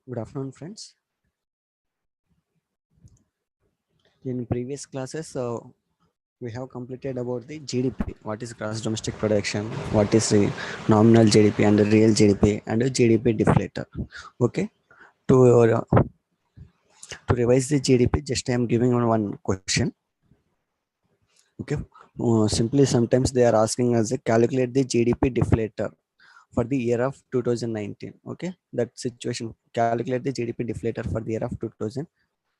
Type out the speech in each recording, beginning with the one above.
Good afternoon, friends. In previous classes, we have completed about the GDP. What is gross domestic production? What is the nominal GDP and the real GDP and the GDP deflator? Okay. To to revise the GDP, just I am giving one question. Okay. Simply, sometimes they are asking us to calculate the GDP deflator for the year of 2019. Okay. That situation. Calculate the GDP deflator for the year of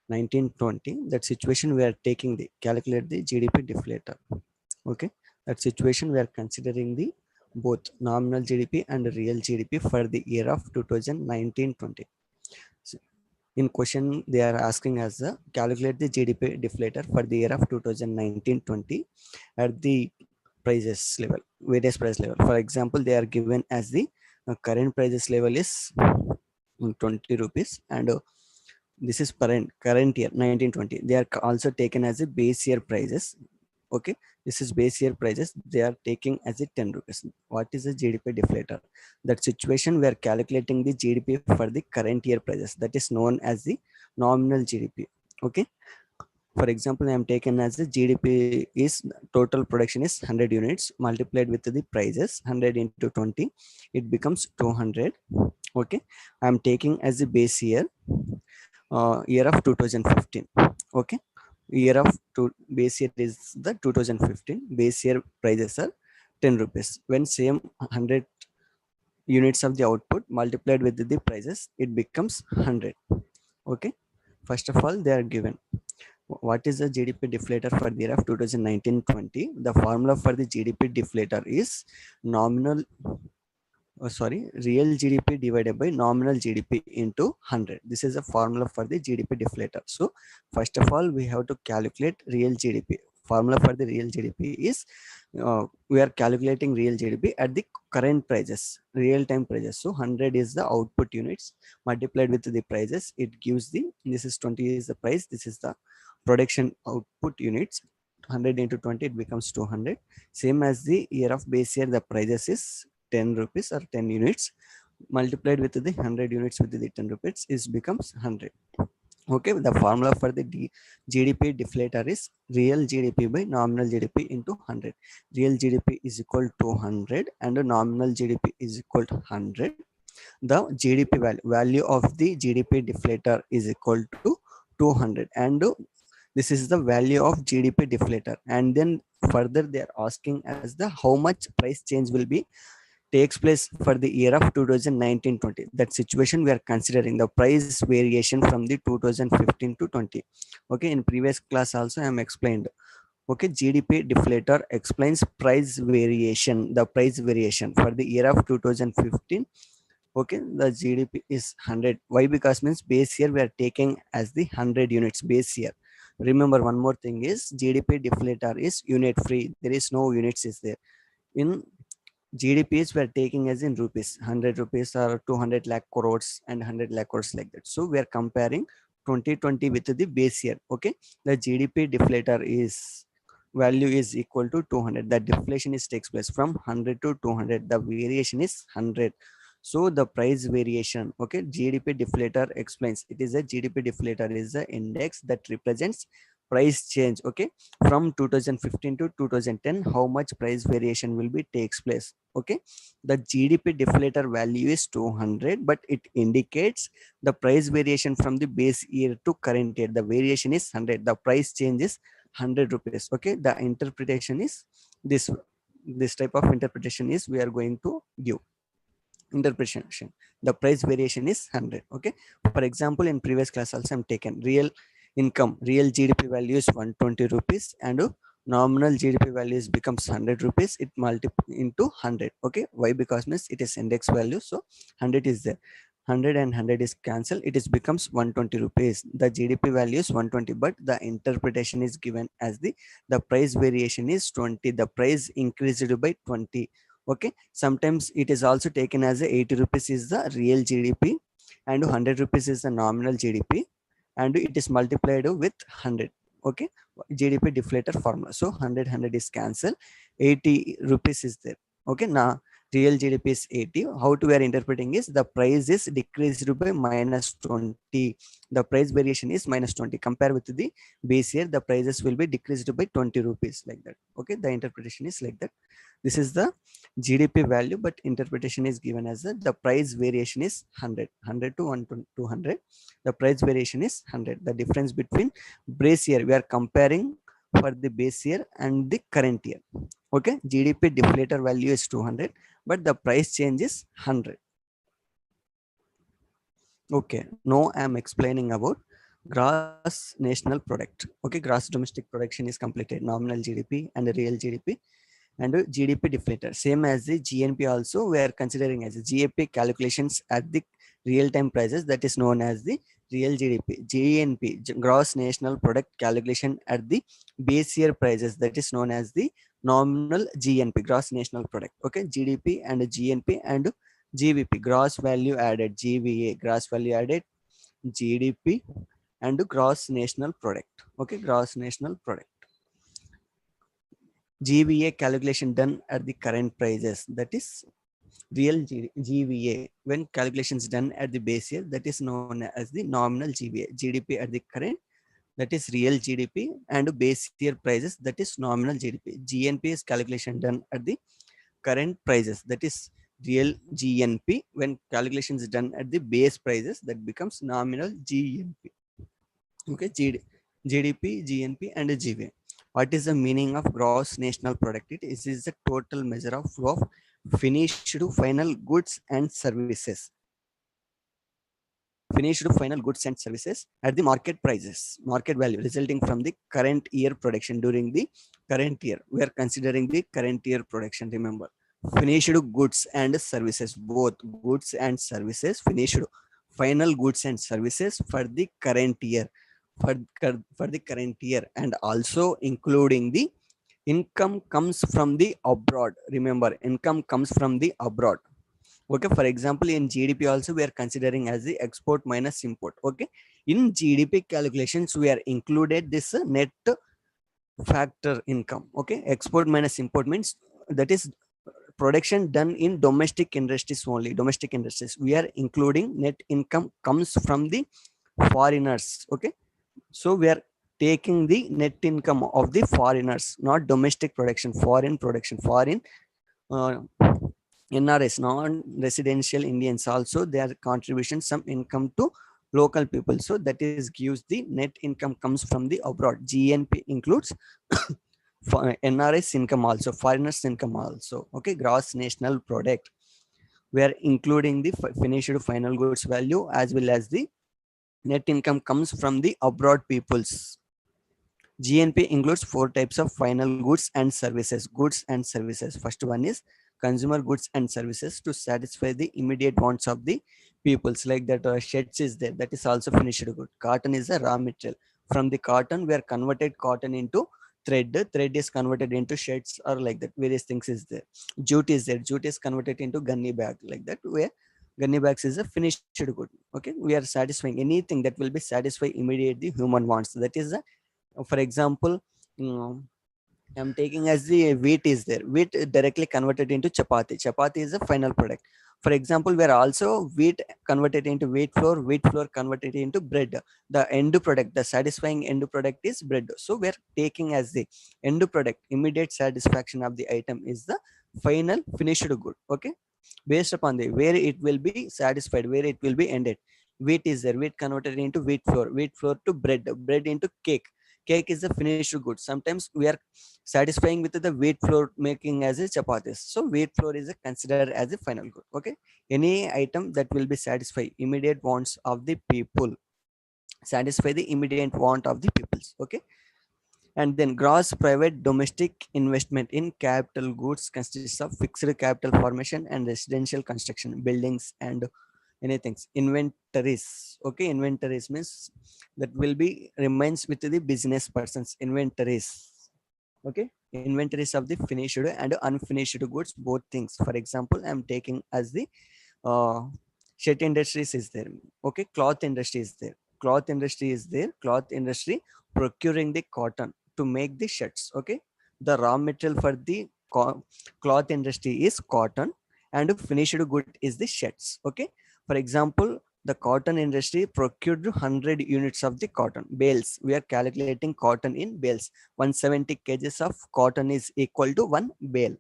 2019-20. That situation we are taking the calculate the GDP deflator. Okay, that situation we are considering the both nominal GDP and real GDP for the year of 2019-20. So in question they are asking us calculate the GDP deflator for the year of 2019-20 at the prices level, various price level. For example, they are given as the current prices level is 20 rupees, and this is current year 1920. They are also taken as a base year prices. Okay, this is base year prices, they are taking as a 10 rupees. What is the GDP deflator? That situation we are calculating the GDP for the current year prices, that is known as the nominal GDP. Okay, for example, I am taken as the GDP is total production is 100 units multiplied with the prices 100 into 20, it becomes 200. Okay, I am taking as a base year year of 2015. Okay, year of base year is the 2015, base year prices are 10 rupees. When same 100 units of the output multiplied with the prices, it becomes 100. Okay, first of all they are given what is the GDP deflator for the year of 2019-20. The formula for the GDP deflator is nominal real GDP divided by nominal GDP into 100. This is a formula for the GDP deflator. So first of all, we have to calculate real GDP. Formula for the real GDP is we are calculating real GDP at the current prices, real time prices. So 100 is the output units multiplied with the prices. It gives the, this is 20 is the price, this is the production output units. 100 into 20, it becomes 200. Same as the year of base year, the prices is 10 rupees or 10 units multiplied with the 100 units with the 10 rupees is becomes 100. Okay, the formula for the GDP deflator is real GDP by nominal GDP into 100. Real GDP is equal to 100 and the nominal GDP is equal to 100. The GDP value of the GDP deflator is equal to 200, and this is the value of GDP deflator. And then further they are asking as the how much price change will be takes place for the year of 2019-20. That situation we are considering the price variation from the 2015 to 20. Okay, in previous class also I am explained. Okay, GDP deflator explains price variation, the price variation for the year of 2015. Okay, the GDP is 100. Why? Because means base year we are taking as the 100 units base year. Remember one more thing is GDP deflator is unit free. There is no units is there. In GDPs we are taking as in rupees, 100 rupees or 200 lakh crores and 100 lakh crores like that. So we are comparing 2020 with the base year. Okay, the GDP deflator is value is equal to 200. The deflation is takes place from 100 to 200. The variation is 100. So the price variation, okay, GDP deflator explains it is a GDP deflator is the index that represents price change. Okay, from 2015 to 2010, how much price variation will be takes place. Okay, the GDP deflator value is 200, but it indicates the price variation from the base year to current year. The variation is 100. The price change is 100 rupees. Okay, the interpretation is this type of interpretation is we are going to give interpretation. The price variation is 100. Okay, for example, in previous class also I'm taken real income, real GDP value is 120 rupees and nominal GDP values becomes 100 rupees. It multiply into 100. Okay, why? Because means it is index value, so 100 is there. 100 and 100 is cancelled, it is becomes 120 rupees. The GDP value is 120, but the interpretation is given as the price variation is 20. The price increased by 20. Okay, sometimes it is also taken as a 80 rupees is the real GDP and 100 rupees is the nominal GDP, and it is multiplied with 100. Okay, GDP deflator formula. So 100 is cancelled, 80 rupees is there. Okay, now real GDP is 80. How to we are interpreting is the price is decreased by minus 20. The price variation is minus 20. Compare with the base year, the prices will be decreased by 20 rupees like that. Okay, the interpretation is like that. This is the GDP value, but interpretation is given as the price variation is 100 to 200. The price variation is 100. The difference between base year, we are comparing for the base year and the current year. Okay, GDP deflator value is 200, but the price change is 100. Okay, now I am explaining about gross national product. Okay, gross domestic production is completed, nominal GDP and real GDP and GDP deflator. Same as the GNP also, we are considering as a GAP calculations at the real time prices, that is known as the real GDP. GNP, gross national product calculation at the base year prices, that is known as the nominal GNP, gross national product. Okay, GDP and GNP and GVP, gross value added, GVA, gross value added, GDP and gross national product. Okay, gross national product. GVA calculation done at the current prices, that is real GVA. When calculations done at the base year, that is known as the nominal GVA. GDP at the current, that is real GDP, and base year prices, that is nominal GDP. GNP is calculation done at the current prices, that is real GNP. When calculations done at the base prices, that becomes nominal GNP. Okay, GDP, GNP, and GVA. What is the meaning of gross national product? It is the total measure of flow of finished final goods and services. Finished final goods and services at the market prices, market value resulting from the current year production during the current year. We are considering the current year production. Remember, finished goods and services, both goods and services, finished final goods and services for the current year, for the current year, and also including the income comes from the abroad. Remember, income comes from the abroad. Okay, for example, in GDP also we are considering as the export minus import. Okay, in GDP calculations we are included this net factor income. Okay, export minus import means that is production done in domestic industries only. Domestic industries, we are including net income comes from the foreigners. Okay, so we are taking the net income of the foreigners, not domestic production, foreign production, foreign uh, NRS, non-residential Indians also, their contribution, some income to local people. So that is gives the net income comes from the abroad. GNP includes NRS income also, foreigners income also. Okay, gross national product. We are including the finished final goods value as well as the net income comes from the abroad peoples. GNP includes four types of final goods and services. Goods and services. First one is consumer goods and services to satisfy the immediate wants of the peoples, like that sheds is there, that is also finished good. Cotton is a raw material. From the cotton we are converted cotton into thread. Thread is converted into sheds or like that, various things is there. Jute is there, jute is converted into gunny bag, like that, where gunny bags is a finished good. Okay, we are satisfying anything that will be satisfy immediate the human wants. That is the, for example, I'm taking as the wheat is there. Wheat directly converted into chapati. Chapati is the final product. For example, we are also wheat converted into wheat flour converted into bread. The end product, the satisfying end product is bread. So we are taking as the end product, immediate satisfaction of the item is the final finished good. Okay, based upon the where it will be satisfied, where it will be ended. Wheat is there, wheat converted into wheat flour to bread, bread into cake. Cake is the finished good. Sometimes we are satisfying with the wheat flour making as a chapatis. So wheat flour is considered as a final good. Okay, any item that will be satisfy immediate wants of the people, satisfy the immediate want of the peoples. Okay, and then gross private domestic investment in capital goods consists of fixed capital formation and residential construction, buildings and anything. Inventories. Okay, inventories means that will be remains with the business persons. Inventories. Okay, inventories of the finished and unfinished goods, both things. For example, I'm taking as the uh, shirt industries is there. Okay, cloth industry is there. Cloth industry is there. Cloth industry procuring the cotton to make the shirts. Okay, the raw material for the cloth industry is cotton, and finished good is the sheds. Okay, for example, the cotton industry procured 100 units of the cotton bales. We are calculating cotton in bales. 170 kgs of cotton is equal to one bale.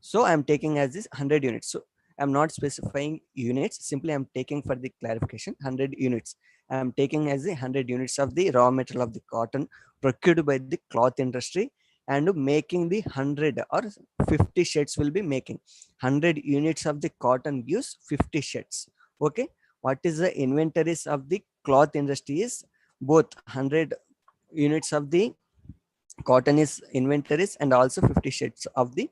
So I'm taking as this 100 units. So I'm not specifying units, simply I'm taking for the clarification 100 units. I'm taking as the 100 units of the raw material of the cotton procured by the cloth industry, and making the 100 or 50 sheds will be making 100 units of the cotton gives 50 sheds. Okay, what is the inventories of the cloth industry is both 100 units of the cotton is inventories and also 50 sheds of the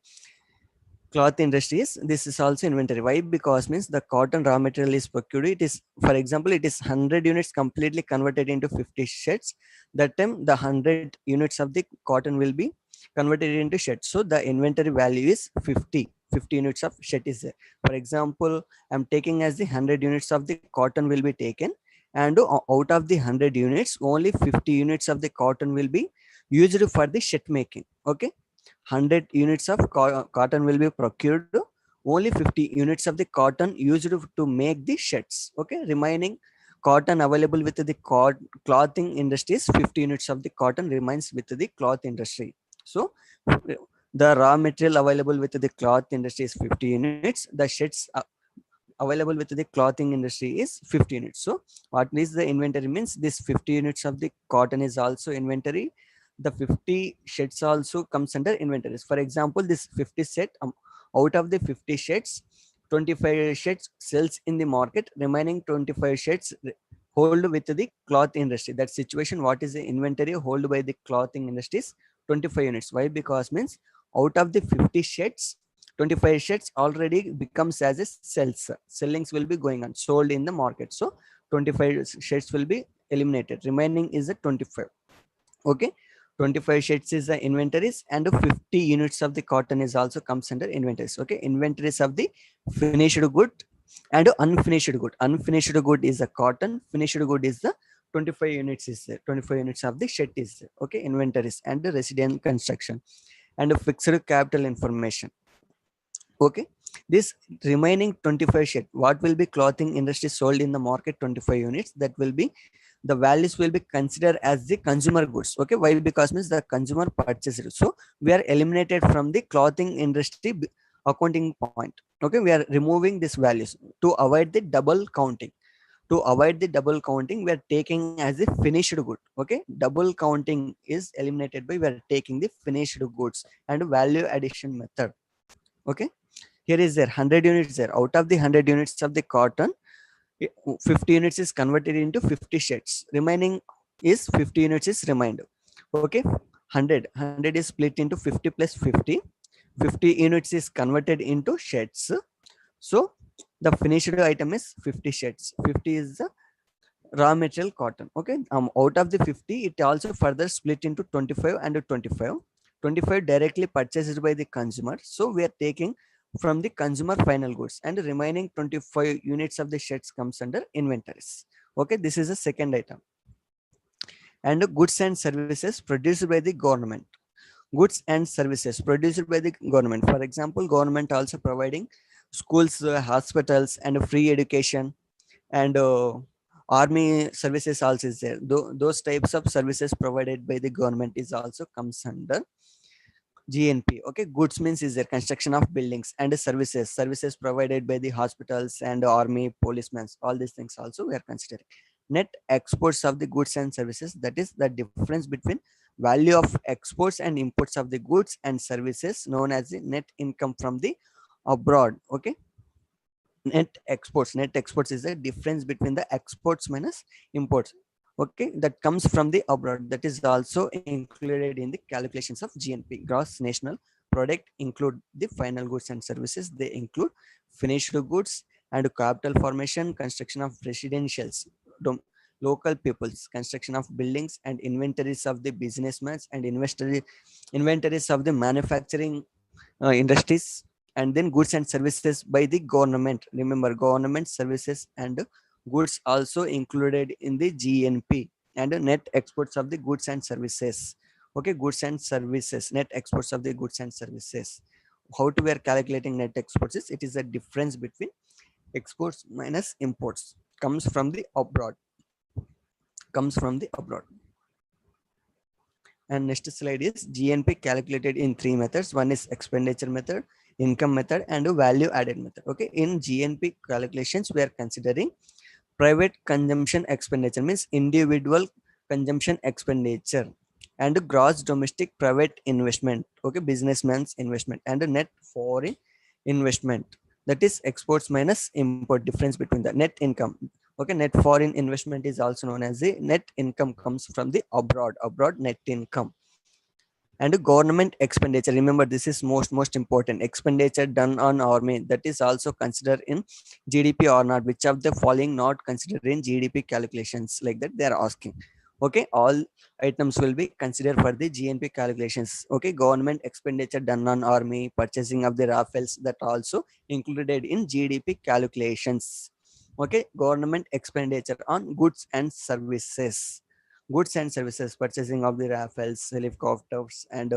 cloth industries. This is also inventory. Why? Because means the cotton raw material is procured, it is, for example, it is 100 units completely converted into 50 sheds. That time the 100 units of the cotton will be converted into sheds, so the inventory value is 50 units of shed is there. For example, I'm taking as the 100 units of the cotton will be taken, and out of the 100 units only 50 units of the cotton will be used for the shed making. Okay, 100 units of cotton will be procured, only 50 units of the cotton used to make the shirts. Okay, remaining cotton available with the clothing industries, 50 units of the cotton remains with the cloth industry. So the raw material available with the cloth industry is 50 units, the shirts available with the clothing industry is 50 units. So what is the inventory means this 50 units of the cotton is also inventory, the 50 sheds also comes under inventories. For example, this 50 set, out of the 50 sheds, 25 sheds sells in the market, remaining 25 sheds hold with the cloth industry. That situation, what is the inventory hold by the clothing industries? 25 units. Why? Because means out of the 50 sheds, 25 sheds already becomes as a sales. Sellings will be going on, sold in the market. So 25 sheds will be eliminated. Remaining is the 25. Okay, 25 sheds is the inventories, and 50 units of the cotton is also comes under inventories. Okay, inventories of the finished good and unfinished good. Unfinished good is the cotton, finished good is the 25 units is there. 25 units of the shed is there. Okay, inventories and the resident construction and fixed capital information. Okay, this remaining 25 shed, what will be clothing industry sold in the market 25 units, that will be the values will be considered as the consumer goods. Okay, why? Because means the consumer purchased. So we are eliminated from the clothing industry accounting point. Okay, we are removing these values to avoid the double counting. To avoid the double counting, we are taking as a finished good. Okay, double counting is eliminated by we are taking the finished goods and value addition method. Okay, here is there 100 units there. Out of the 100 units of the cotton, 50 units is converted into 50 sheds. Remaining is 50 units is remained. Okay, 100 is split into 50 plus 50. 50 units is converted into sheds. So the finished item is 50 sheds. 50 is the raw material cotton. Okay, out of the 50, it also further split into 25 and 25. 25 directly purchased by the consumer, so we are taking from the consumer final goods, and the remaining 25 units of the sheds comes under inventories. Okay, this is the second item. And goods and services produced by the government. Goods and services produced by the government, for example, government also providing schools, hospitals and free education, and army services also is there. Those types of services provided by the government is also comes under GNP. Okay, goods means is there construction of buildings, and services provided by the hospitals and army, policemen. All these things also we are considering. Net exports of the goods and services, that is the difference between value of exports and imports of the goods and services, known as the net income from the abroad. Okay, net exports is the difference between the exports minus imports. Okay, that comes from the abroad, that is also included in the calculations of GNP. Gross national product include the final goods and services. They include finished goods and capital formation, construction of residentials, local peoples, construction of buildings, and inventories of the businessmen, and inventories of the manufacturing industries, and then goods and services by the government. Remember, government services and goods also included in the GNP, and net exports of the goods and services. Okay, goods and services, net exports of the goods and services. how to we are calculating net exports is, it is a difference between exports minus imports, comes from the abroad, comes from the abroad. And next slide is GNP calculated in three methods. One is expenditure method, income method, and a value added method. Okay, in GNP calculations, we are considering private consumption expenditure, means individual consumption expenditure, and gross domestic private investment, okay, businessman's investment, and a net foreign investment, that is exports minus import, difference between the net income. Okay, net foreign investment is also known as the net income, comes from the abroad net income. And government expenditure, remember this is most important, expenditure done on army, that is also considered in GDP or not, which of the following not considered in GDP calculations, like that they are asking. Okay, all items will be considered for the GNP calculations. Okay, government expenditure done on army, purchasing of the rafales, that also included in GDP calculations. Okay, government expenditure on goods and services, goods and services, purchasing of the rafales, helicopters, and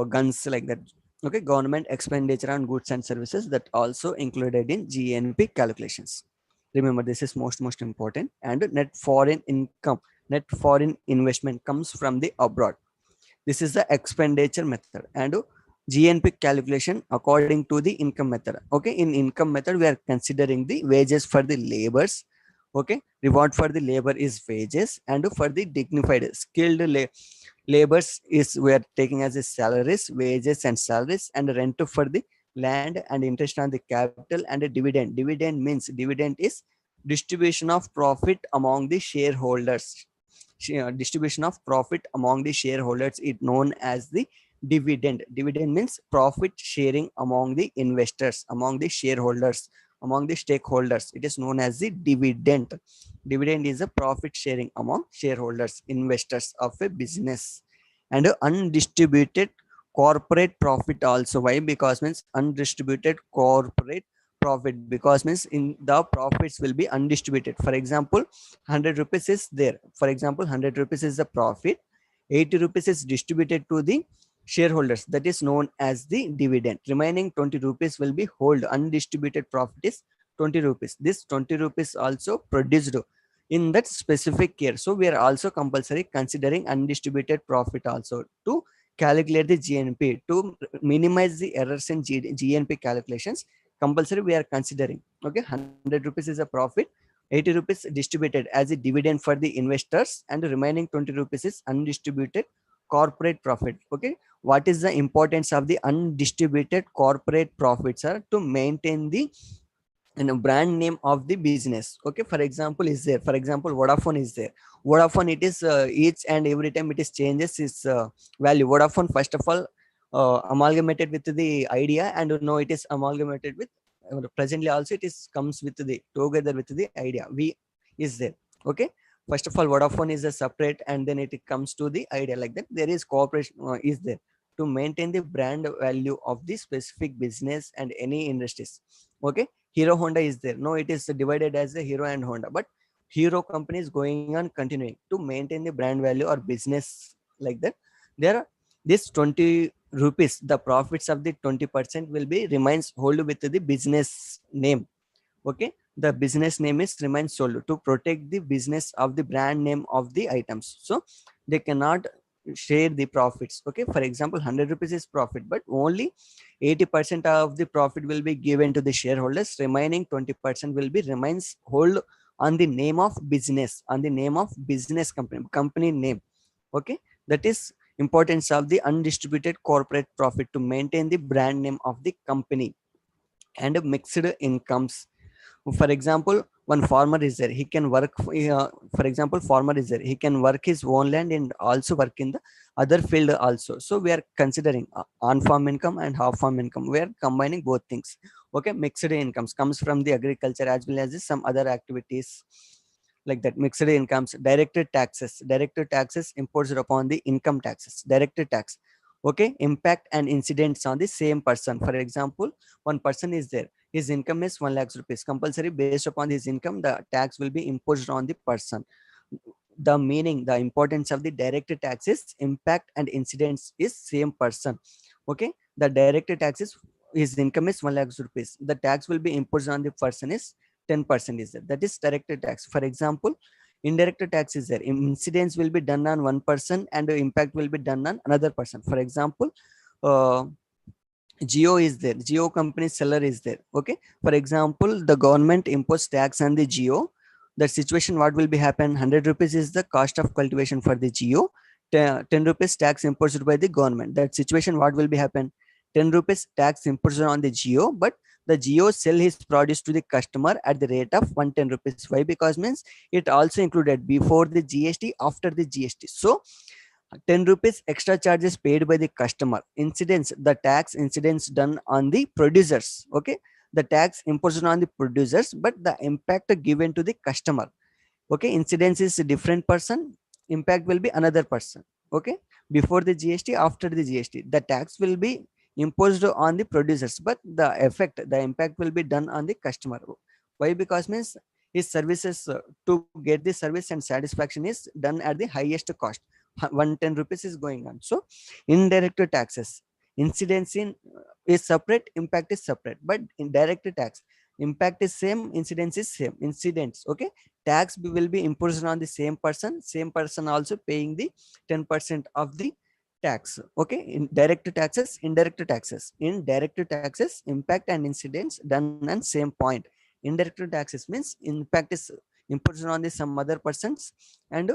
guns, like that. Okay, government expenditure on goods and services, that also included in GNP calculations. Remember this is most important. And net foreign income, net foreign investment, comes from the abroad. This is the expenditure method. And GNP calculation according to the income method. Okay, in income method we are considering the wages for the labors. Okay, reward for the labor is wages, and for the dignified skilled labors is we are taking as a salaries, wages and salaries, and rent for the land, and interest on the capital, and a dividend means, dividend is distribution of profit among the shareholders. Distribution of profit among the shareholders is known as the dividend means profit sharing among the investors, among the shareholders, among the stakeholders, it is known as the dividend is a profit sharing among shareholders, investors of a business. And undistributed corporate profit also, why, because means undistributed corporate profit, because means in the profits will be undistributed. For example, 100 rupees is there, for example 100 rupees is the profit, 80 rupees is distributed to the shareholders, that is known as the dividend. Remaining 20 rupees will be hold, undistributed profit is 20 rupees. This 20 rupees also produced in that specific year. So we are also compulsory considering undistributed profit also to calculate the GNP, to minimize the errors in GNP calculations. Compulsory we are considering. Okay, 100 rupees is a profit, 80 rupees distributed as a dividend for the investors, and the remaining 20 rupees is undistributed corporate profit. Okay, what is the importance of the undistributed corporate profits, sir? To maintain the brand name of the business. Okay, for example is there, for example Vodafone is there. Vodafone, it is each and every time it is changes its value. Vodafone first of all amalgamated with the idea, and now it is amalgamated with presently also it is comes with the together with the idea, we is there. Okay, first of all Vodafone is a separate, and then it comes to the idea, like that there is cooperation is there to maintain the brand value of the specific business and any industries. Okay, Hero Honda is there. No, it is divided as a Hero and Honda, but Hero company is going on continuing to maintain the brand value or business, like that. There are this 20 rupees, the profits of the 20% will be remains hold with the business name. Okay, the business name is remains sold to protect the business of the brand name of the items. So they cannot share the profits. Okay, for example 100 rupees is profit, but only 80% of the profit will be given to the shareholders, remaining 20% will be remains hold on the name of business, on the name of business company name. Okay, that is importance of the undistributed corporate profit, to maintain the brand name of the company. And mixed incomes, for example one farmer is there, he can work for example farmer is there, he can work his own land and also work in the other field also. So we are considering on farm income and half farm income, we are combining both things. Okay, mixed incomes comes from the agriculture as well as some other activities, like that. Mixed incomes, directed taxes imposed upon the income taxes, directed tax. Okay, impact and incidents on the same person. For example, one person is there, his income is 1 lakh rupees, compulsory based upon his income the tax will be imposed on the person. The meaning, the importance of the direct taxes, impact and incidents is same person. Okay, The direct tax is his income is 1 lakh rupees. The tax will be imposed on the person is 10% is there. That is direct tax. For example, indirect tax is there. Incidence will be done on one person and the impact will be done on another person. For example, uh, Geo is there. Geo company seller is there. Okay. For example, the government imposed tax on the Geo. That situation, what will be happen? 100 rupees is the cost of cultivation for the Geo. 10 rupees tax imposed by the government. That situation, what will be happen? 10 rupees tax imposed on the Geo, but the Geo sell his produce to the customer at the rate of 110 rupees. Why? Because means it also included before the GST, after the GST. So 10 rupees extra charges paid by the customer. Incidence, the tax incidence done on the producers. Okay. The tax imposed on the producers, but the impact given to the customer. Okay. Incidence is a different person, impact will be another person. Okay. Before the GST, after the GST, the tax will be imposed on the producers, but the impact will be done on the customer. Why? Because means his services, to get the service and satisfaction is done at the highest cost. 110 rupees is going on. So indirect taxes, incidence in is separate, impact is separate, but indirect tax, impact is same, incidence is same. Incidents, okay, tax will be imposed on the same person also paying the 10% of the tax. Okay. In direct taxes, indirect taxes, in direct taxes, impact and incidents done on same point. Indirect taxes means impact is imposed on the some other persons and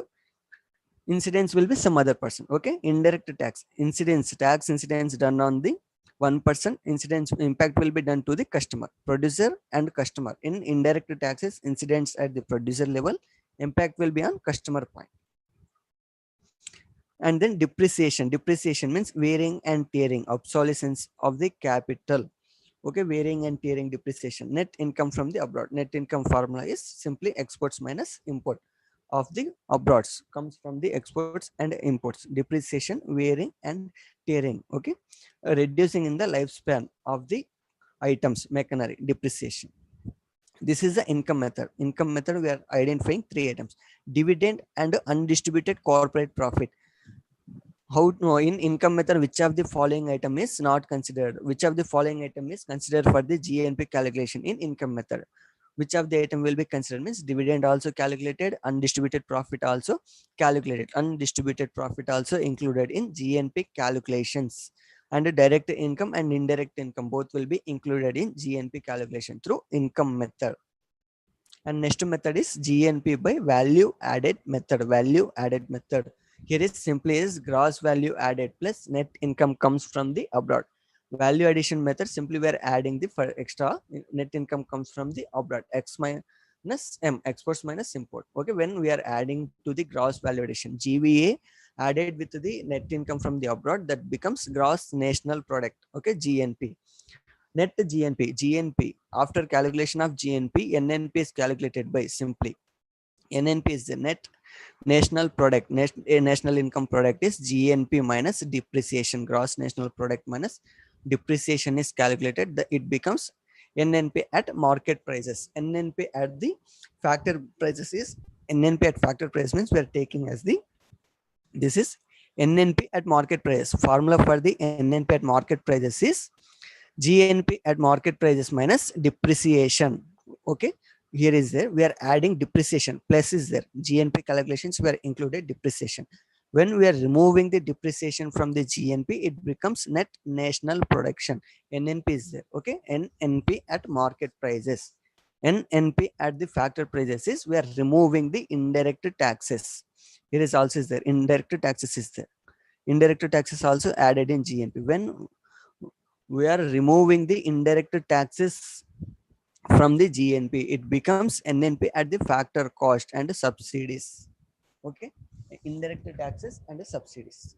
incidence will be some other person. Okay. Indirect tax, incidence, tax incidence done on the one person, incidence impact will be done to the customer, producer and customer. In indirect taxes, incidence at the producer level, impact will be on customer point. And then depreciation, depreciation means wearing and tearing, obsolescence of the capital. Okay. Wearing and tearing, depreciation. Net income from the abroad, net income formula is simply exports minus import of the abroads, comes from the exports and imports. Depreciation, wearing and tearing. Okay. Reducing in the lifespan of the items, machinery, depreciation. This is the income method. Income method, we are identifying three items: dividend and undistributed corporate profit. How to, in income method, which of the following item is not considered? Which of the following item is considered for the GNP calculation in income method? Which of the item will be considered? Means dividend also calculated, undistributed profit also calculated, undistributed profit also included in GNP calculations, and direct income and indirect income both will be included in GNP calculation through income method. And next method is GNP by value added method. Value added method, here is simply is gross value added plus net income comes from the abroad. Value addition method, simply we are adding the for extra, net income comes from the abroad, x minus m, exports minus import. Okay. When we are adding to the gross value addition, GVA added with the net income from the abroad, that becomes gross national product. Okay. GNP. Net GNP, GNP, after calculation of GNP, NNP is calculated by simply, NNP is the net national product. National income product is GNP minus depreciation. Gross national product minus depreciation is calculated. It becomes NNP at market prices. NNP at the factor prices is, NNP at factor price means we are taking as the, this is NNP at market price. Formula for the NNP at market prices is GNP at market prices minus depreciation. Okay. Here is there, we are adding depreciation, plus is there, GNP calculations were included depreciation. When we are removing the depreciation from the GNP, it becomes net national production. NNP is there. Okay. NNP at market prices. NNP at the factor prices is, we are removing the indirect taxes. Here is also is there, indirect taxes is there. Indirect taxes also added in GNP. When we are removing the indirect taxes from the GNP, it becomes NNP at the factor cost and subsidies. Okay. Indirect taxes and subsidies.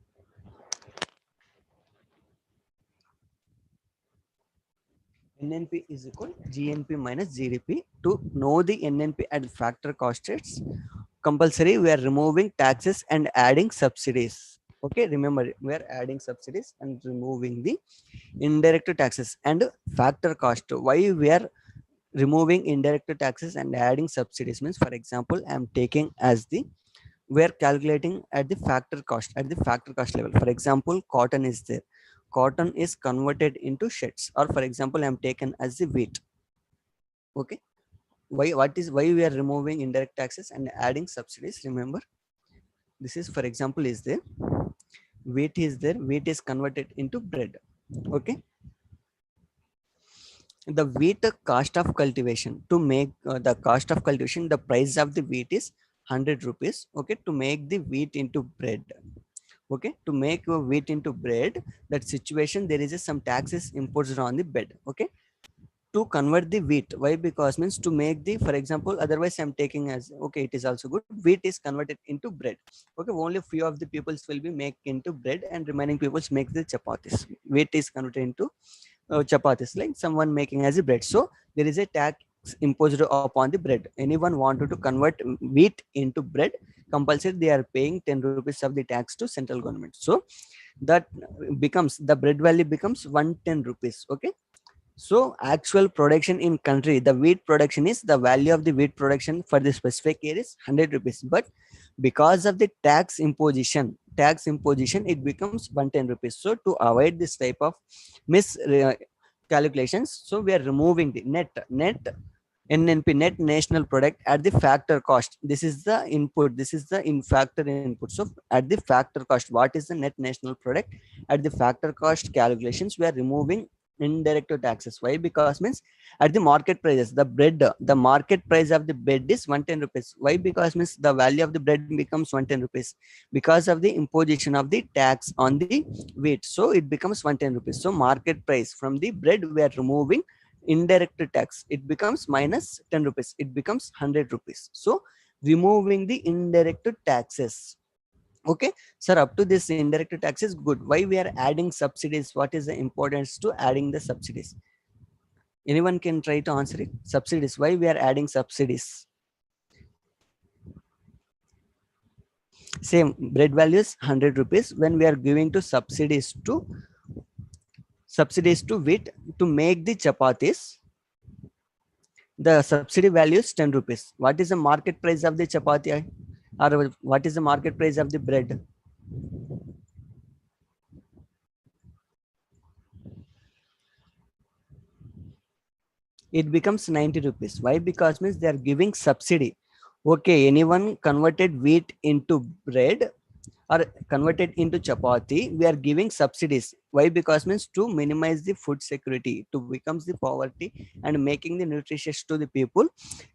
NNP is equal GNP minus GDP. To know the NNP at factor cost rates, compulsory we are removing taxes and adding subsidies. Okay. Remember, we are adding subsidies and removing the indirect taxes and factor cost. Why we are removing indirect taxes and adding subsidies? Means, for example, I am taking as the, we are calculating at the factor cost, at the factor cost level. For example, cotton is there. cotton is converted into sheds, or for example I'm taken as the wheat. Okay, why we are removing indirect taxes and adding subsidies? Remember, this is, for example, is there wheat is there, wheat is converted into bread. Okay, the wheat cost of cultivation, to make the cost of cultivation, the price of the wheat is 100 rupees. Okay, to make the wheat into bread. Okay, to make wheat into bread, that situation there is some taxes imposed on the bed. Okay, to convert the wheat, why? Because means to make the, for example, otherwise I'm taking as, okay, it is also good, wheat is converted into bread. Okay, only few of the peoples will be make into bread and remaining peoples make the chapatis. Wheat is converted into chapatis, like someone making as a bread. So there is a tax imposed upon the bread. Anyone wanted to convert wheat into bread, compulsory they are paying 10 rupees of the tax to central government. So that becomes, the bread value becomes 110 rupees. Okay, so actual production in country, the wheat production is, the value of the wheat production for the specific year is 100 rupees. But because of the tax imposition, it becomes 110 rupees. So to avoid this type of mis calculations, so we are removing the net NNP, net national product, at the factor cost. This is the input. This is the in factor input. So at the factor cost, what is the net national product? At the factor cost calculations, we are removing indirect taxes. Why? Because means at the market prices, the market price of the bread is 110 rupees. Why? Because means the value of the bread becomes 110 rupees because of the imposition of the tax on the wheat. So it becomes 110 rupees. So market price from the bread we are removing indirect tax, it becomes minus 10 rupees, it becomes 100 rupees. So removing the indirect taxes. Okay, sir, up to this indirect tax is good. Why we are adding subsidies? What is the importance to adding the subsidies? Anyone can try to answer it. Subsidies, why we are adding subsidies? Same, bread value is 100 rupees. When we are giving to subsidies to wheat to make the chapatis, the subsidy value is 10 rupees. What is the market price of the chapati, or what is the market price of the bread? It becomes 90 rupees. Why? Because means they are giving subsidy. Okay, anyone converted wheat into bread or converted into chapati, we are giving subsidies. Why? Because means to minimize the food security, to becomes the poverty and making the nutritious to the people.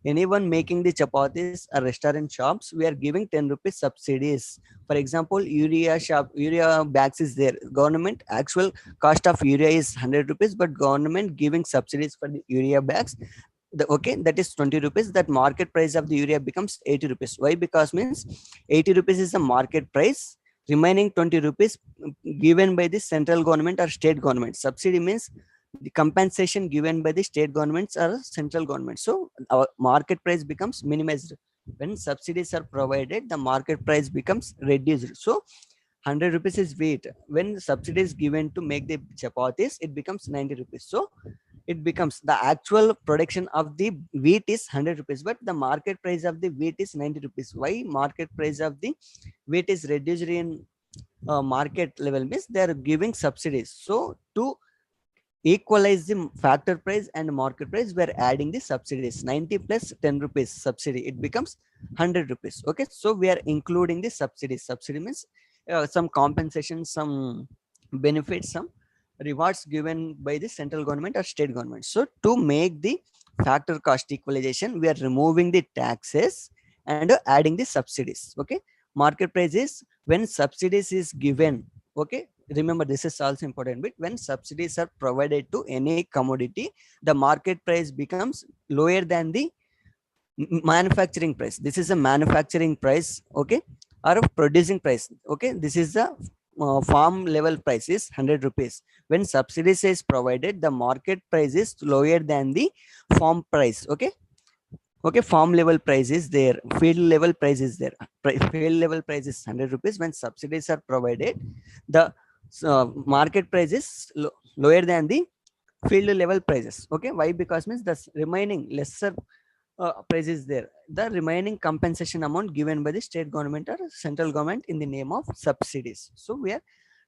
Anyone making the chapatis or restaurant shops, we are giving 10 rupees subsidies. For example, urea bags is there. Government actual cost of urea is 100 rupees, but government giving subsidies for the urea bags. Okay, that is 20 rupees. That market price of the urea becomes 80 rupees. Why? Because means 80 rupees is the market price, remaining 20 rupees given by the central government or state government. Subsidy means the compensation given by the state governments or central government. So our market price becomes minimized. When subsidies are provided, the market price becomes reduced. So 100 rupees is wheat. When subsidy is given to make the chapatis, it becomes 90 rupees. So it becomes, the actual production of the wheat is 100 rupees, but the market price of the wheat is 90 rupees. Why market price of the wheat is reduced in market level? Means they are giving subsidies. So to equalize the factor price and market price, we are adding the subsidies. 90 plus 10 rupees subsidy, it becomes 100 rupees. Okay, so we are including the subsidies. Subsidy means some compensation, some benefits, some rewards given by the central government or state government. So to make the factor cost equalization, we are removing the taxes and adding the subsidies. Okay, market price is when subsidies is given. Okay, remember this is also important bit. When subsidies are provided to any commodity, the market price becomes lower than the manufacturing price. This is a manufacturing price. Okay, or a producing price. Okay, this is the farm level price is 100 rupees. When subsidies is provided, the market price is lower than the farm price. Okay, okay, farm level price is there, field level price is there. Field level price is 100 rupees. When subsidies are provided, the market price is lower than the field level prices. Okay, why? Because means the remaining lesser price is there, the remaining compensation amount given by the state government or central government in the name of subsidies. So we are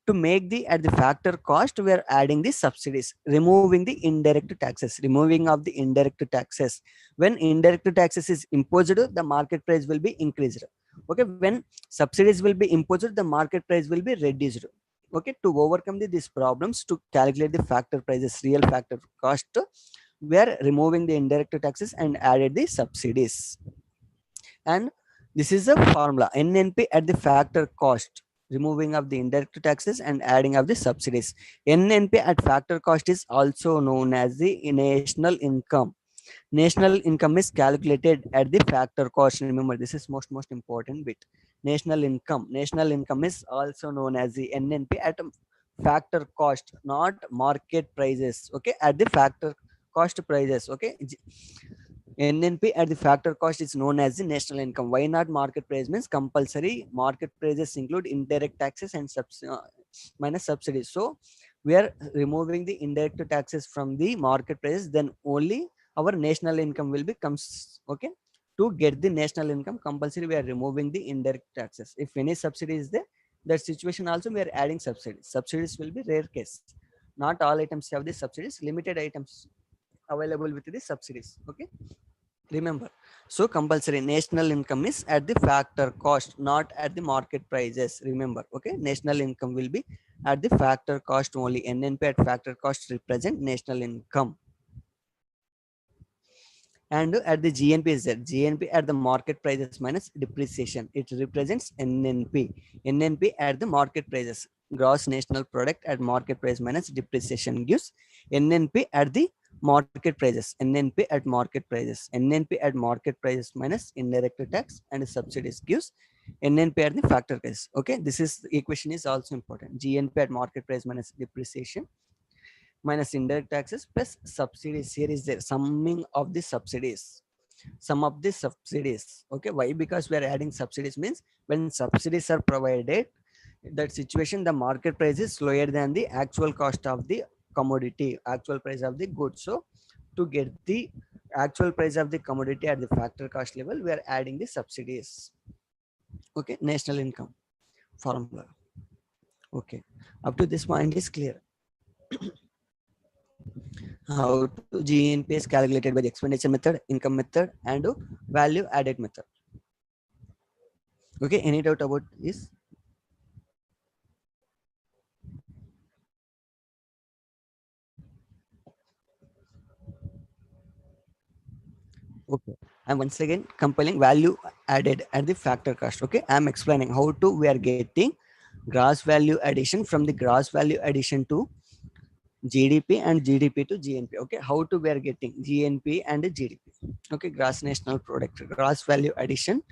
To make the at the factor cost, we are adding the subsidies, removing the indirect taxes, removing of the indirect taxes. When indirect taxes is imposed, the market price will be increased. Okay, when subsidies will be imposed, the market price will be reduced. Okay, to overcome these problems, to calculate the factor prices, real factor cost, we are removing the indirect taxes and added the subsidies. And this is a formula, NNP at the factor cost, removing of the indirect taxes and adding of the subsidies. NNP at factor cost is also known as the national income. National income is calculated at the factor cost. Remember, this is most important bit. National income is also known as the NNP at factor cost, not market prices. Okay, at the factor cost prices. Okay, NNP at the factor cost is known as the national income. Why not market price? Means compulsory market prices include indirect taxes and minus subsidies. So we are removing the indirect taxes from the market prices, then only our national income will becomes. Okay, to get the national income, compulsory we are removing the indirect taxes. If any subsidy is there, that situation also we are adding subsidies. Subsidies will be rare case. Not all items have the subsidies. Limited items available with the subsidies. Okay, remember. So compulsory national income is at the factor cost, not at the market prices. Remember. Okay, national income will be at the factor cost only. NNP at factor cost represent national income. And at the GNP is there. GNP at the market prices minus depreciation. It represents NNP. NNP at the market prices. Gross national product at market price minus depreciation gives NNP at the market prices. NNP at market prices. NNP at market prices minus indirect tax and subsidies gives NNP at the factor price. Okay, this is the equation is also important. GNP at market price minus depreciation minus indirect taxes plus subsidies. Here is the summing of the subsidies. Sum of the subsidies. Okay, why? Because we are adding subsidies means when subsidies are provided, that situation the market price is lower than the actual cost of the commodity, actual price of the goods. So to get the actual price of the commodity at the factor cost level, we are adding the subsidies. Okay, national income formula. Okay, up to this point is clear. How to GNP is calculated by the expenditure method, income method, and value added method. Okay, any doubt about this? Okay, I'm once again compiling value added at the factor cost. Okay, I'm explaining how to we are getting gross value addition from the gross value addition to GDP and GDP to GNP. Okay, how to we are getting GNP and GDP. Okay, gross national product, gross value addition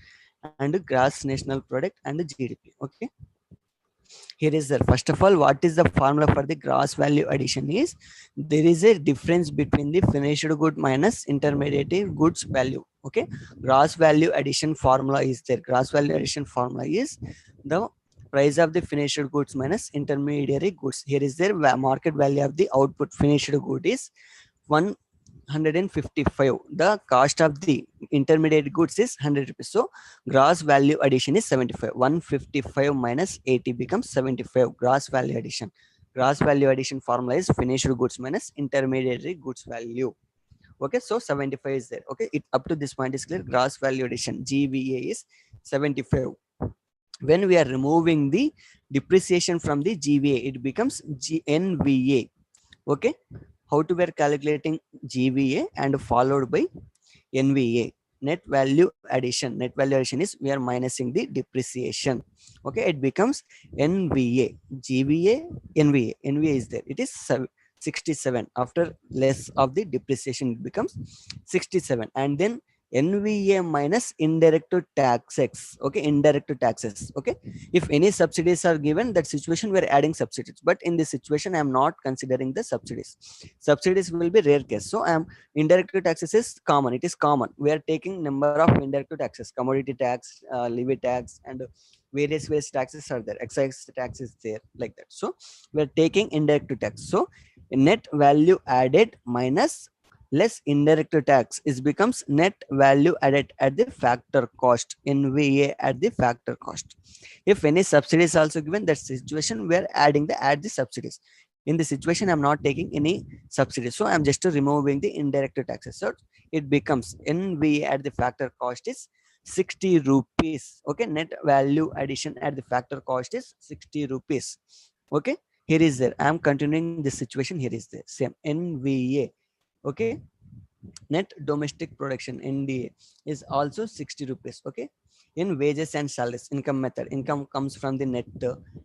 and gross national product and GDP. Okay, here is the first of all, what is the formula for the gross value addition is there is a difference between the finished good minus intermediate goods value. Okay, gross value addition formula is there. Gross value addition formula is the price of the finished goods minus intermediary goods. Here is their market value of the output finished good is 155. The cost of the intermediate goods is 100 rupees. So gross value addition is 75. 155 minus 80 becomes 75. Gross value addition. Gross value addition formula is finished goods minus intermediary goods value. Okay, so 75 is there. Okay, it up to this point is clear. Gross value addition GVA is 75. When we are removing the depreciation from the GVA, it becomes NVA. Okay, how to we are calculating GVA and followed by NVA, net value addition. Net value addition is we are minusing the depreciation. Okay, it becomes NVA, GVA, NVA. NVA is there. It is 67. After less of the depreciation, it becomes 67. And then NVA minus indirect taxes. Okay, indirect taxes. Okay, if any subsidies are given, that situation we are adding subsidies. But in this situation, I am not considering the subsidies. Subsidies will be rare case. So I am indirect taxes is common. It is common. We are taking number of indirect taxes, commodity tax, levy tax, and various taxes are there. Excise tax is there, like that. So we are taking indirect tax. So net value added minus less indirect tax is becomes net value added at the factor cost, NVA at the factor cost. If any subsidy is also given, that situation we are adding the add the subsidies. In the situation I'm not taking any subsidies, so I'm just removing the indirect taxes. So it becomes NVA at the factor cost is 60 rupees. Okay, net value addition at the factor cost is 60 rupees. Okay, here is there, I'm continuing this situation. Here is the same NVA. Okay, net domestic production, NDA, is also 60 rupees. Okay, in wages and salaries income method, income comes from the net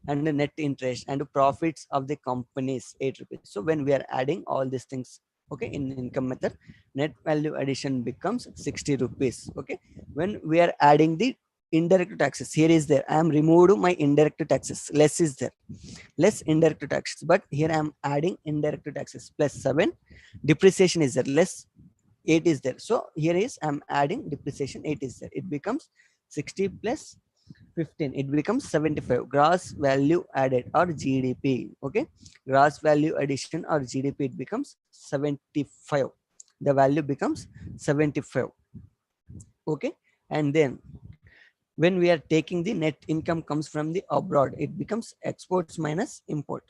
and the net interest and profits of the companies 8 rupees. So when we are adding all these things, okay, in income method, net value addition becomes 60 rupees. Okay, when we are adding the indirect taxes, here is there, I am removed my indirect taxes, less is there, less indirect taxes, but here I am adding indirect taxes plus 7, depreciation is there, less 8 is there. So here is I'm adding depreciation, 8 is there, it becomes 60 plus 15, it becomes 75 gross value added or GDP. Okay, gross value addition or GDP, it becomes 75, the value becomes 75. Okay, and then when we are taking the net income comes from the abroad, it becomes exports minus import.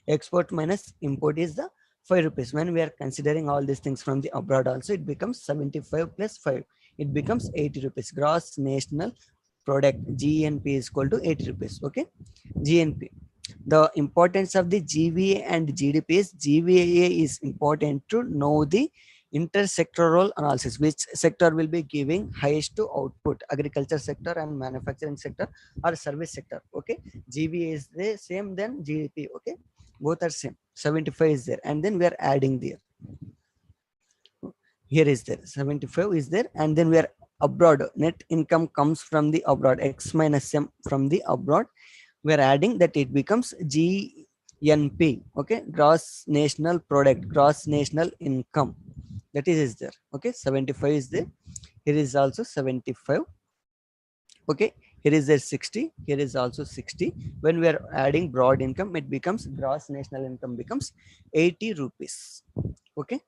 Export minus import is the 5 rupees. When we are considering all these things from the abroad also, it becomes 75 plus 5, it becomes 80 rupees. Gross national product, GNP, is equal to 80 rupees. Okay, GNP. The importance of the GVA and GDP is, GVA is important to know the intersectoral analysis, which sector will be giving highest to output, agriculture sector and manufacturing sector or service sector. Okay, GVA is the same than GDP. Okay, both are same, 75 is there, and then we are adding there, here is there 75 is there, and then we are abroad, net income comes from the abroad, X minus M from the abroad, we are adding that, it becomes GNP. Okay, gross national product, gross national income, that is there. Okay, 75 is there, here is also 75. Okay, here is there 60, here is also 60. When we are adding broad income, it becomes gross national income becomes 80 rupees. Okay,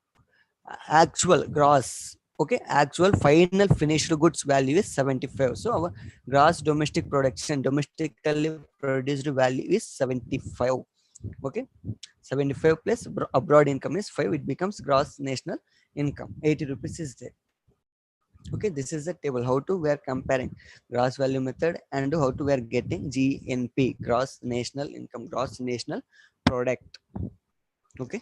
actual gross, okay, actual final finished goods value is 75. So our gross domestic production, domestically produced value is 75. Okay, 75 plus abroad income is 5, it becomes gross national income 80 rupees is there. Okay, this is the table how to we are comparing gross value method and how to we are getting GNP, gross national income, gross national product. Okay,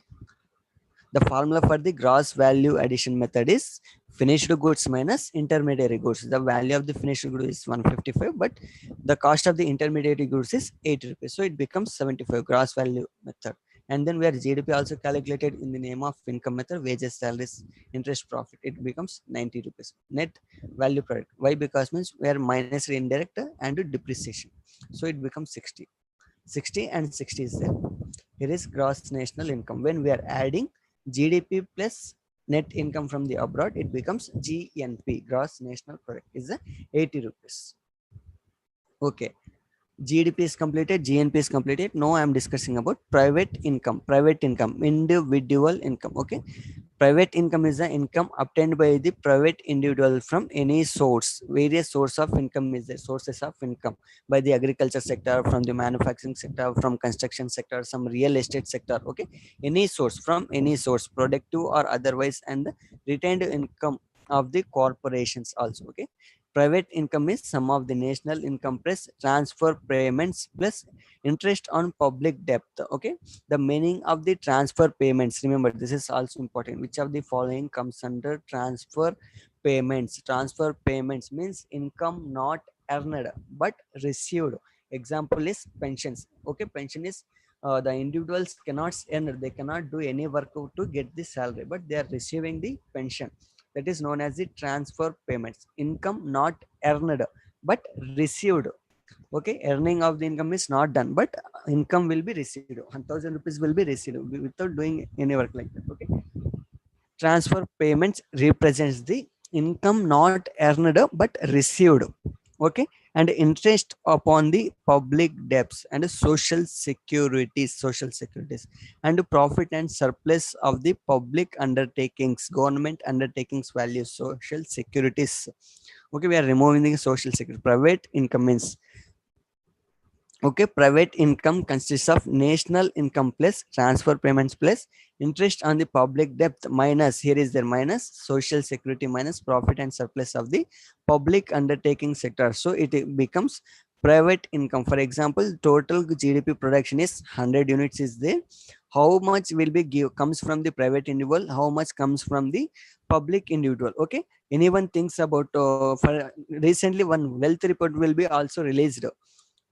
the formula for the gross value addition method is finished goods minus intermediary goods. The value of the finished goods is 155, but the cost of the intermediary goods is 80 rupees. So it becomes 75, gross value method. And then we are GDP also calculated in the name of income method, wages, salaries, interest, profit. It becomes 90 rupees. Net value product. Why? Because means we are minus indirect and depreciation. So it becomes 60. 60 and 60 is there. Here is gross national income. When we are adding GDP plus net income from the abroad, it becomes GNP, gross national product, is 80 rupees. Okay, GDP is completed, GNP is completed. Now I am discussing about private income, individual income. Okay, private income is the income obtained by the private individual from any source. Various source of income is the sources of income by the agriculture sector, from the manufacturing sector, from construction sector, some real estate sector. Okay, any source, from any source, productive or otherwise, and the retained income of the corporations also. Okay, private income is sum of the national income plus transfer payments plus interest on public debt. Okay, the meaning of the transfer payments, remember this is also important, which of the following comes under transfer payments? Transfer payments means income not earned but received. Example is pensions. Okay, pension is the individuals cannot earn, they cannot do any work to get the salary, but they are receiving the pension. That is known as the transfer payments. Income not earned but received. Okay, earning of the income is not done, but income will be received, 1000 rupees will be received without doing any work like that. Okay, transfer payments represents the income not earned but received. Okay, and interest upon the public debts and social securities and profit and surplus of the public undertakings, government undertakings value social securities. Okay, we are removing the social security. Private income means, okay, private income consists of national income plus transfer payments plus interest on the public debt minus, here is their minus, social security minus profit and surplus of the public undertaking sector. So it becomes private income. For example, total GDP production is 100 units is there. How much will be comes from the private individual? How much comes from the public individual? Okay, anyone thinks about for recently one wealth report will be also released.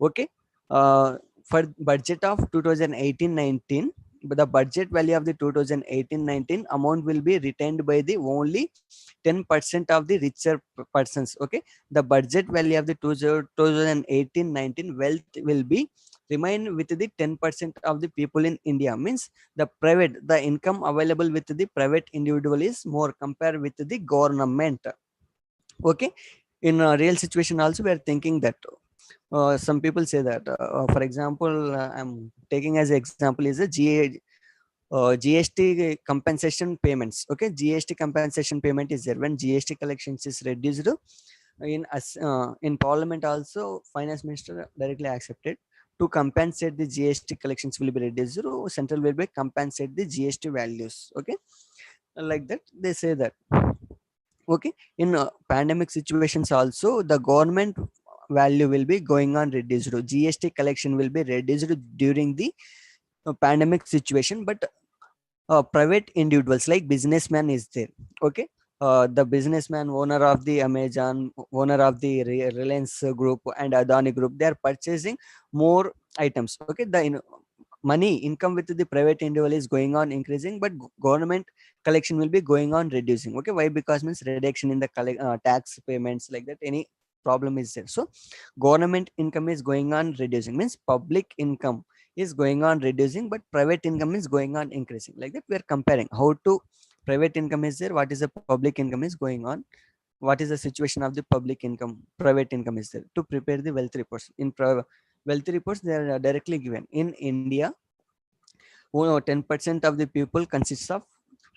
Okay, for budget of 2018-19, but the budget value of the 2018-19 amount will be retained by the only 10% of the richer persons. Okay, the budget value of the 2018-19 wealth will be remain with the 10% of the people in India. Means the income available with the private individual is more compared with the government. Okay, in a real situation also we are thinking that some people say that for example, I'm taking as example is a GST compensation payments. Okay, GST compensation payment is there when GST collections is reduced in parliament. Also finance minister directly accepted to compensate the GST collections will be reduced, central will be compensate the GST values. Okay, like that they say that. Okay, in pandemic situations also the government value will be going on reduced, GST collection will be reduced during the pandemic situation. But private individuals like businessman is there. Okay, the businessman owner of the Amazon, owner of the Reliance group and Adani group, they are purchasing more items. Okay, the money income with the private individual is going on increasing, but government collection will be going on reducing. Okay, why? Because means reduction in the tax payments, like that any problem is there. So government income is going on reducing, means public income is going on reducing, but private income is going on increasing. Like that we are comparing how to private income is there, what is the public income is going on, what is the situation of the public income, private income is there, to prepare the wealth reports. In wealth reports they are directly given. In India, 10% of the people consists of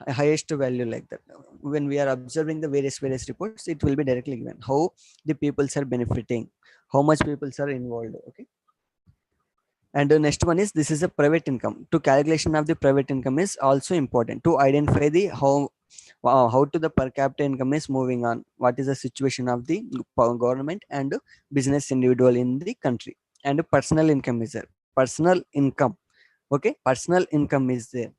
highest value, like that. When we are observing the various reports, it will be directly given how the peoples are benefiting, how much peoples are involved. Okay, and the next one is, this is a private income. To calculation of the private income is also important to identify the how to the per capita income is moving on, what is the situation of the government and business individual in the country. And personal income is there. Personal income, okay, personal income is there.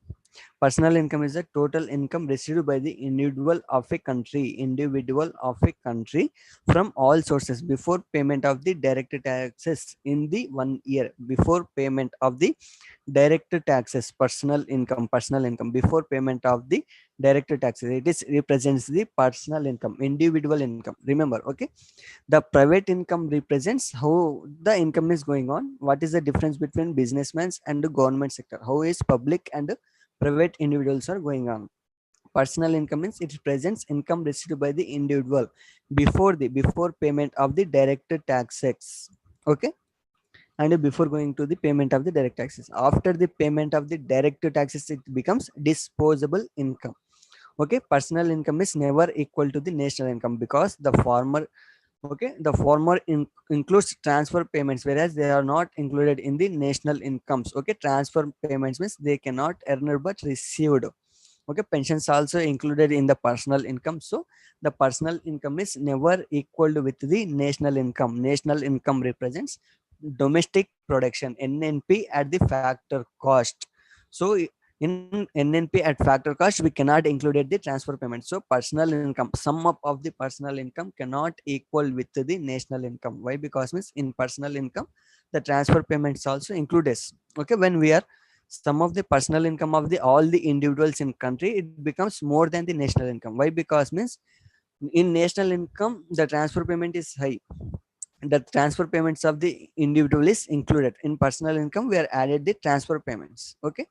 Personal income is the total income received by the individual of a country from all sources before payment of the direct taxes in the 1 year. Before payment of the direct taxes, personal income before payment of the direct taxes, it is represents the personal income, individual income. Remember, okay, the private income represents how the income is going on, what is the difference between businessmen's and the government sector, how is public and private individuals are going on. Personal income means it represents income received by the individual before payment of the direct taxes. Okay, and before going to the payment of the direct taxes, after the payment of the direct taxes, it becomes disposable income. Okay, personal income is never equal to the national income, because the former, okay, the former includes transfer payments, whereas they are not included in the national incomes. Okay, transfer payments means they cannot earn but received. Okay, pensions also included in the personal income. So the personal income is never equal with the national income. National income represents domestic production, NNP, at the factor cost. So in NNP at factor cost, we cannot include the transfer payment. So personal income, sum up of the personal income cannot equal with the national income. Why? Because means in personal income the transfer payments also included. Okay, when we are sum of the personal income of the all the individuals in country, it becomes more than the national income. Why? Because means in national income the transfer payment is high, the transfer payments of the individual is included. In personal income we are added the transfer payments. Okay,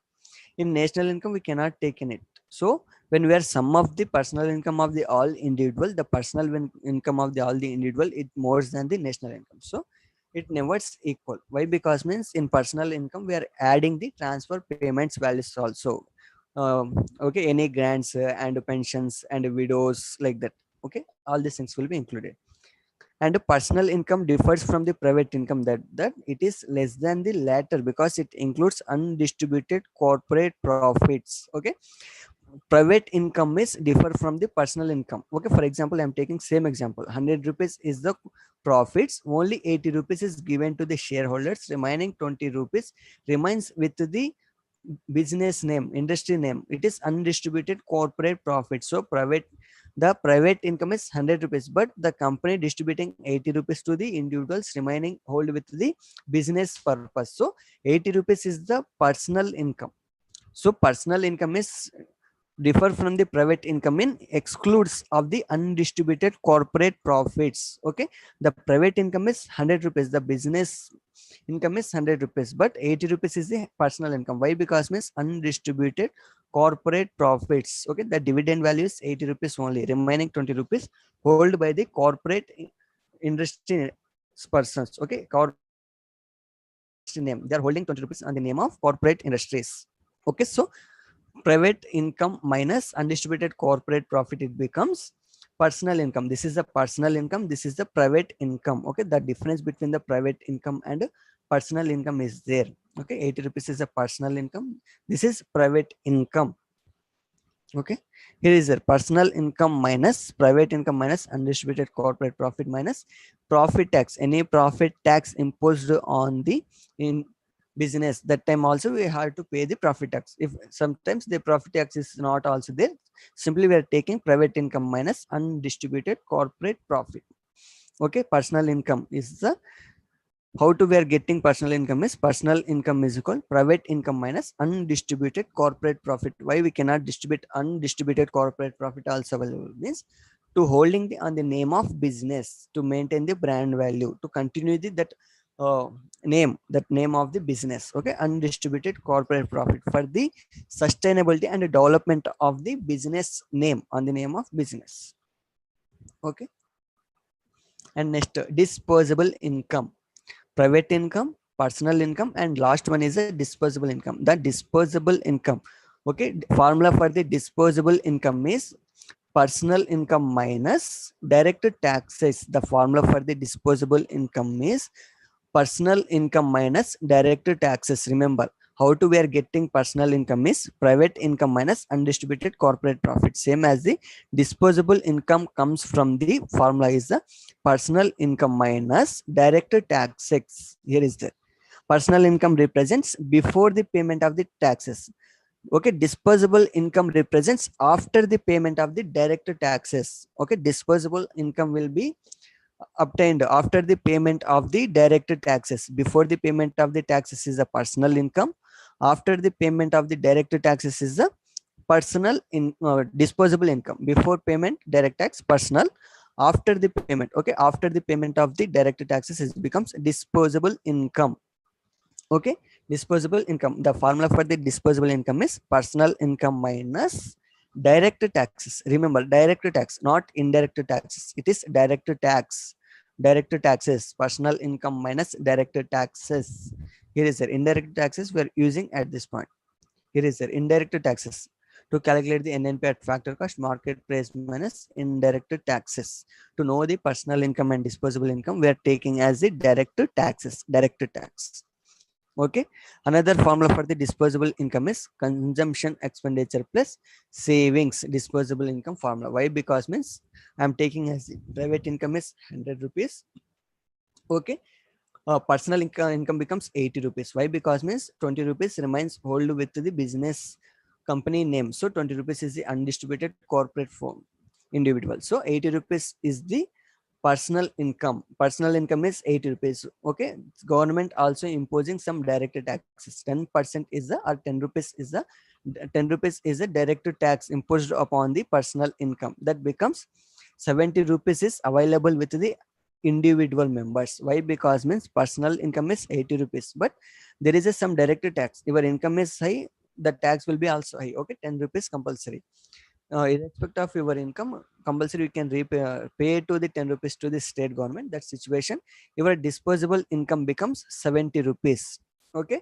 in national income we cannot take in it. So when we are sum of the personal income of the all individual, the personal income of the all the individual, it more than the national income. So it never equal. Why? Because means in personal income we are adding the transfer payments values also. Okay, any grants and pensions and widows like that. Okay, all these things will be included. And the personal income differs from the private income, that it is less than the latter because it includes undistributed corporate profits. Okay, private income is differ from the personal income. Okay, for example, I'm taking same example. 100 rupees is the profits, only 80 rupees is given to the shareholders, remaining 20 rupees remains with the business name, industry name. It is undistributed corporate profit. So the private income is 100 rupees, but the company distributing 80 rupees to the individuals, remaining hold with the business purpose. So 80 rupees is the personal income. So personal income is differ from the private income in excludes of the undistributed corporate profits. Okay, the private income is 100 rupees, the business income is 100 rupees, but 80 rupees is the personal income. Why? Because means undistributed corporate profits. Okay, the dividend value is 80 rupees only, remaining 20 rupees hold by the corporate industry persons. Okay, corporate industry name, they are holding 20 rupees on the name of corporate industries. Okay, so private income minus undistributed corporate profit, it becomes personal income. This is the personal income, this is the private income. Okay, the difference between the private income and personal income is there. Okay, 80 rupees is a personal income, this is private income. Okay, here is a personal income minus private income minus undistributed corporate profit minus profit tax. Any profit tax imposed on the in business, that time also we have to pay the profit tax. If sometimes the profit tax is not also there, simply we are taking private income minus undistributed corporate profit. Okay, personal income is the, how to we are getting personal income is personal income is equal private income minus undistributed corporate profit. Why we cannot distribute undistributed corporate profit also available means to holding the on the name of business, to maintain the brand value, to continue the that uh, that name of the business. Okay, undistributed corporate profit for the sustainability and development of the business name, on the name of business. Okay, and next disposable income, private income, personal income, and last one is a disposable income. The disposable income, okay, formula for the disposable income is personal income minus direct taxes. The formula for the disposable income is personal income minus direct taxes. Remember, how to we are getting personal income is private income minus undistributed corporate profit. Same as the disposable income comes from the formula is the personal income minus direct taxes. Here is the personal income represents before the payment of the taxes. Okay, disposable income represents after the payment of the direct taxes. Okay, disposable income will be obtained after the payment of the direct taxes. Before the payment of the taxes is a personal income, after the payment of the direct taxes is the personal in disposable income. Before payment direct tax personal, after the payment, okay, after the payment of the direct taxes, it becomes disposable income. Okay, disposable income, the formula for the disposable income is personal income minus direct taxes. Remember, direct tax, not indirect taxes, it is direct tax. Direct taxes, personal income minus direct taxes. Here is the indirect taxes we are using at this point. Here is the indirect taxes. To calculate the NNP at factor cost, market price minus indirect taxes. To know the personal income and disposable income, we are taking as the direct taxes, direct tax. Okay, another formula for the disposable income is consumption expenditure plus savings disposable income formula. Why? Because means I'm taking as the private income is 100 rupees. Okay, personal income becomes 80 rupees. Why? Because means 20 rupees remains hold with the business company name. So 20 rupees is the undistributed corporate form individual. So 80 rupees is the personal income. Personal income is 80 rupees. Okay, government also imposing some direct taxes. 10% is the, or 10 rupees is the, 10 rupees is a direct tax imposed upon the personal income. That becomes 70 rupees is available with the individual members. Why? Because means personal income is 80 rupees, but there is a some direct tax. Your income is high, the tax will be also high. Okay, 10 rupees compulsory. irrespective of your income, compulsory you can pay to the 10 rupees to the state government. That situation, your disposable income becomes 70 rupees. Okay,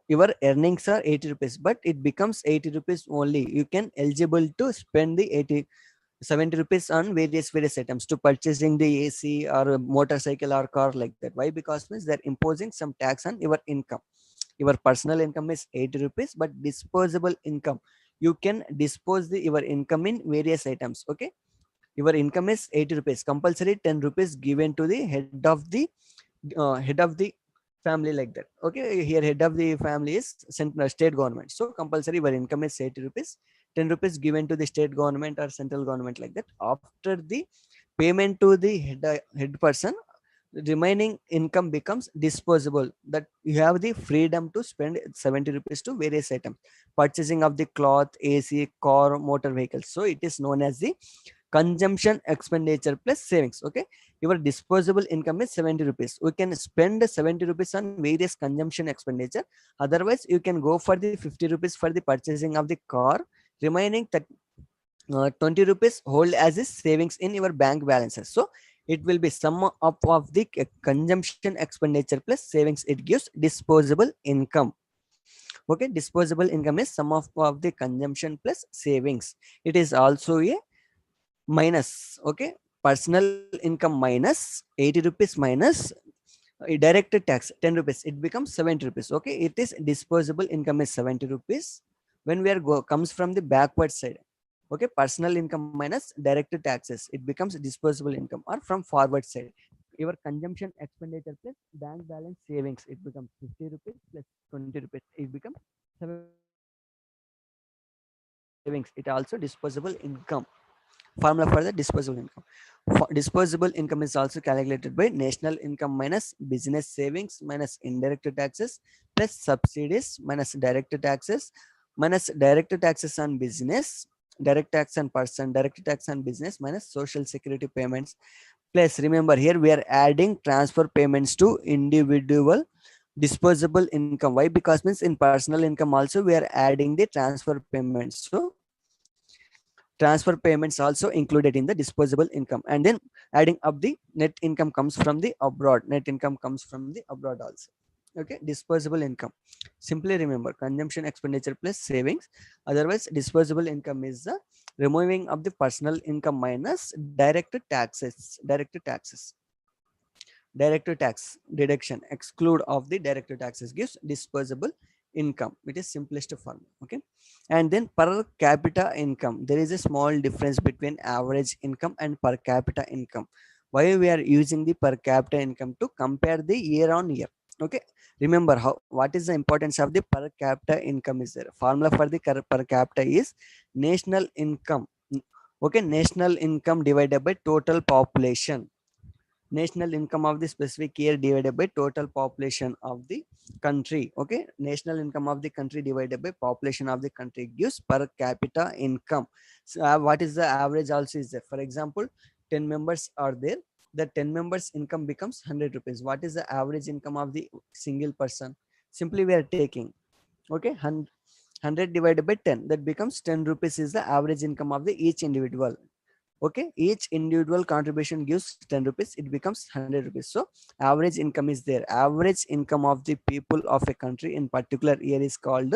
your earnings are 80 rupees, but it becomes 80 rupees only. You can eligible to spend the 70 rupees on various items to purchasing the AC or a motorcycle or car like that. Why? Because means they're imposing some tax on your income. Your personal income is 80 rupees, but disposable income, you can dispose your income in various items. Okay, your income is 80 rupees, compulsory 10 rupees given to the head of the family like that. Okay, here head of the family is state government, so compulsory your income is 80 rupees, 10 rupees given to the state government or central government like that. After the payment to the head person, remaining income becomes disposable, that you have the freedom to spend 70 rupees to various items, purchasing of the cloth, AC, car, motor vehicles. So it is known as the consumption expenditure plus savings. Okay, your disposable income is 70 rupees, we can spend 70 rupees on various consumption expenditure. Otherwise you can go for the 50 rupees for the purchasing of the car, remaining that 20 rupees hold as is savings in your bank balances. So it will be sum up of the consumption expenditure plus savings, it gives disposable income. Okay, disposable income is sum of the consumption plus savings. It is also a minus. Okay, personal income minus 80 rupees minus direct tax 10 rupees, it becomes 70 rupees. Okay, it is disposable income is 70 rupees when we are comes from the backward side. Okay, personal income minus direct taxes, it becomes disposable income. Or from forward side, your consumption expenditure plus bank balance savings, it becomes 50 rupees plus 20 rupees, it becomes 70 rupees. Okay, disposable income minus savings, it also disposable income. Formula for the disposable income. Disposable income is also calculated by national income minus business savings minus indirect taxes plus subsidies minus direct taxes minus direct taxes on business, direct tax on person, direct tax on business minus social security payments. Plus remember here we are adding transfer payments to individual disposable income. Why? Because means in personal income also we are adding the transfer payments. So transfer payments also included in the disposable income. And then adding up the net income comes from the abroad, net income comes from the abroad also. Okay, disposable income, simply remember consumption expenditure plus savings. Otherwise disposable income is the removing of the personal income minus direct tax deduction, exclude of the direct taxes gives disposable income. It is simplest form. Okay, and then per capita income, there is a small difference between average income and per capita income. Why we are using the per capita income? To compare the year on year. Okay, remember how what is the importance of the per capita income is there. Formula for the per capita is national income. Okay, national income divided by total population. National income of the specific year divided by total population of the country. Okay, national income of the country divided by population of the country gives per capita income. So, what is the average also is there. For example, 10 members are there, the 10 members income becomes 100 rupees. What is the average income of the single person? Simply we are taking, okay, 100 divided by 10, that becomes 10 rupees is the average income of the each individual. Okay, each individual contribution gives 10 rupees, it becomes 100 rupees. So average income is there. Average income of the people of a country in particular year is called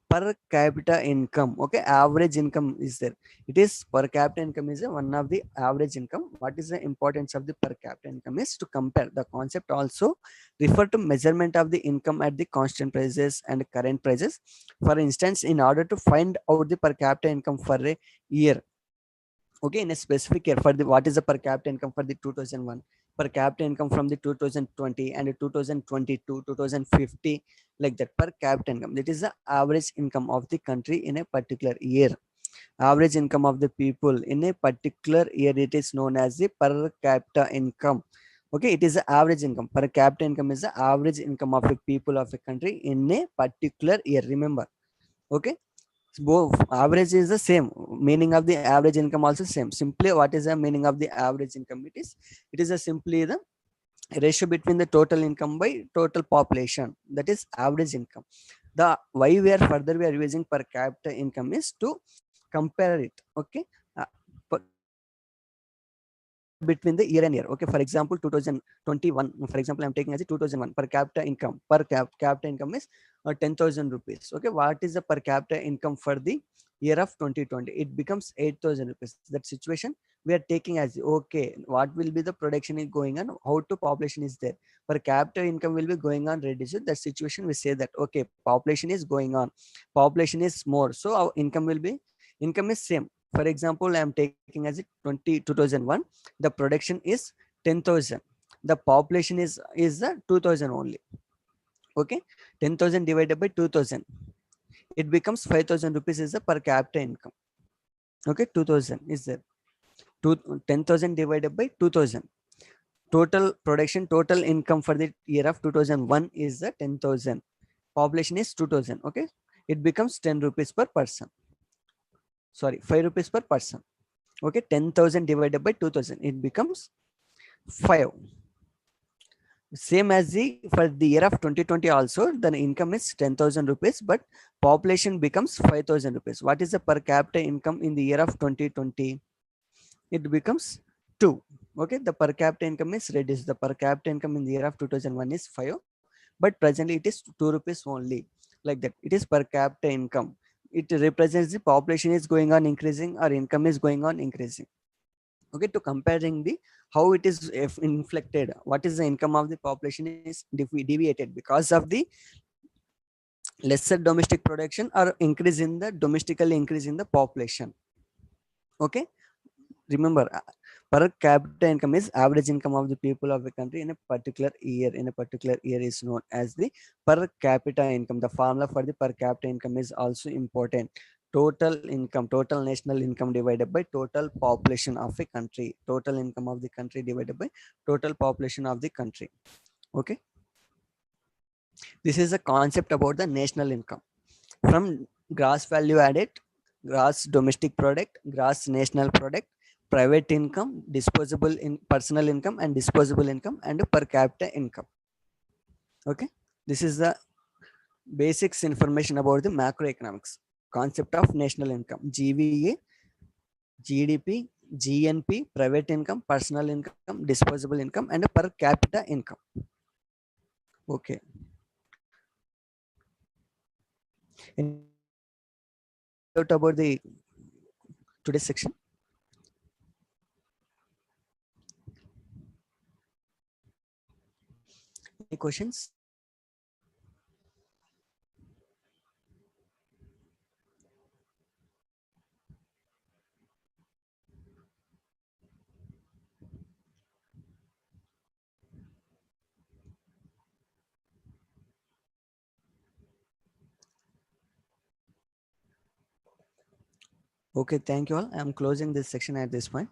per capita income. Okay, average income is there. It is per capita income is one of the average income. What is the importance of the per capita income is to compare the concept also refer to measurement of the income at the constant prices and current prices. For instance, in order to find out the per capita income for a year, okay, in a specific year, for the what is the per capita income for the 2001, per capita income from the 2020 and 2022, 2050, like that, per capita income, that is the average income of the country in a particular year. Average income of the people in a particular year, it is known as the per capita income. Okay, it is the average income. Per capita income is the average income of a people of a country in a particular year, remember. Okay, both average is the same, meaning of the average income also same. Simply what is the meaning of the average income? It is a simply the ratio between the total income by total population, that is average income. The why we are further we are using per capita income is to compare it. Okay. uh, compare between the year and year. Okay, for example 2021, for example I'm taking as a 2001 per capita income. Capita income is 10,000 rupees. Okay, what is the per capita income for the year of 2020? It becomes 8,000 rupees. That situation we are taking as, okay, what will be the production is going on, how to population is there, per capita income will be going on reduced. That situation we say that, okay, population is going on, population is more, so our income is same. For example, I am taking as it 2001, the production is 10,000, the population is the 2,000 only. Okay, 10,000 divided by 2,000, it becomes 5,000 rupees is the per capita income. Okay, 2,000 is there. 10,000 divided by 2,000, total production, total income for the year of 2001 is the 10,000. Population is 2,000. Okay, it becomes 10 rupees per person. Sorry, 5 rupees per person. Okay, 10,000 divided by 2,000, it becomes 5. Same as the for the year of 2020 also, the income is 10,000 rupees, but population becomes 5,000 rupees. What is the per capita income in the year of 2020? It becomes 2. Okay, the per capita income is reduced. The per capita income in the year of 2001 is 5, but presently it is 2 rupees only. Like that, it is per capita income. It represents the population is going on increasing or income is going on increasing. Okay, to comparing the how it is inflected, what is the income of the population is deviated because of the lesser domestic production or increase in the domestically increase in the population. Okay, remember, per capita income is average income of the people of the country in a particular year. In a particular year is known as the per capita income. The formula for the per capita income is also important. Total income, total national income divided by total population of a country. Total income of the country divided by total population of the country. Okay, this is a concept about the national income. From gross value added, gross domestic product, gross national product, private income, disposable in personal income and disposable income, and per capita income. Okay, this is the basics information about the macroeconomics concept of national income: GVA, GDP, GNP, private income, personal income, disposable income, and per capita income. Okay, any doubt about the today's section? Any questions? Okay, thank you all. I'm closing this section at this point.